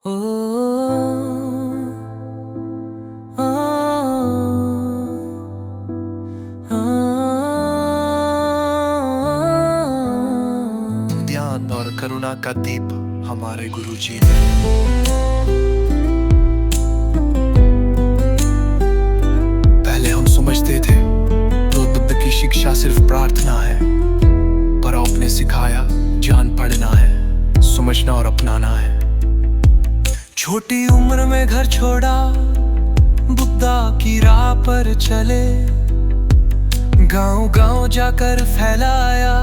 ओ, ओ, ओ, ज्ञान और करुणा का दीप हमारे गुरुजी ने पहले हम समझते थे तो बुद्ध की शिक्षा सिर्फ प्रार्थना है, पर आपने सिखाया ज्ञान पढ़ना है, समझना और अपनाना है। छोटी उम्र में घर छोड़ा, बुद्धा की राह पर चले, गांव-गांव जाकर फैलाया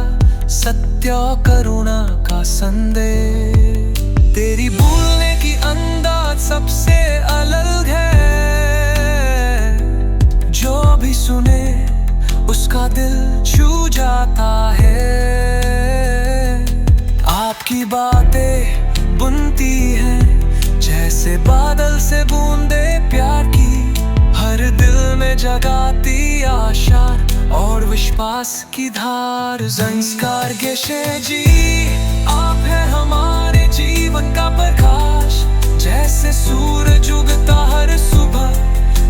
सत्य और करुणा का संदेश। तेरी बोलने की अंदाज सबसे अलग है, जो भी सुने उसका दिल छू जाता है। आपकी बातें बुनती हैं जैसे बादल से बूंदे प्यार की, हर दिल में जगाती आशा और विश्वास की धार। संस्कार गेशे जी, आप हैं हमारे जीवन का प्रकाश, जैसे सूरज उगता हर सुबह,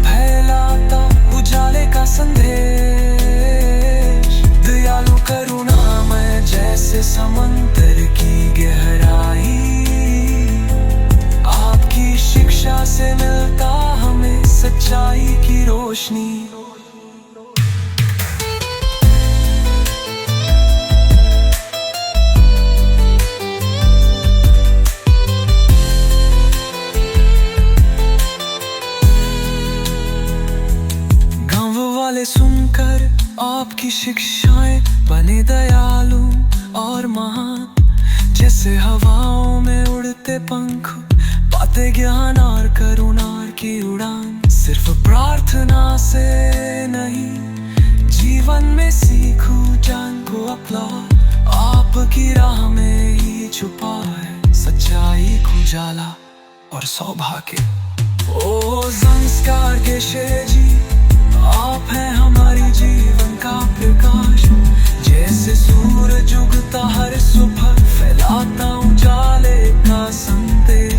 फैलाता उजाले का संदेश। दयालु करुणामय जैसे समंदर की गहराई, आपकी शिक्षा से मिलता हमें सच्चाई की रोशनी। सुनकर आपकी शिक्षाएं बने दयालु और महान, जैसे हवाओं में उड़ते पंख, पाते ज्ञान और करुणा की उड़ान। सिर्फ प्रार्थना से नहीं, जीवन में सीखूं जान को अपना, आपकी राह में ही छुपा है सच्चाई को उजाला और सौभाग्य। ओ संस्कार गेशे जी, आप हैं हमारी जीवन का प्रकाश, जैसे सूरज उगता हर सुबह, फैलाता उजाले का संदेश।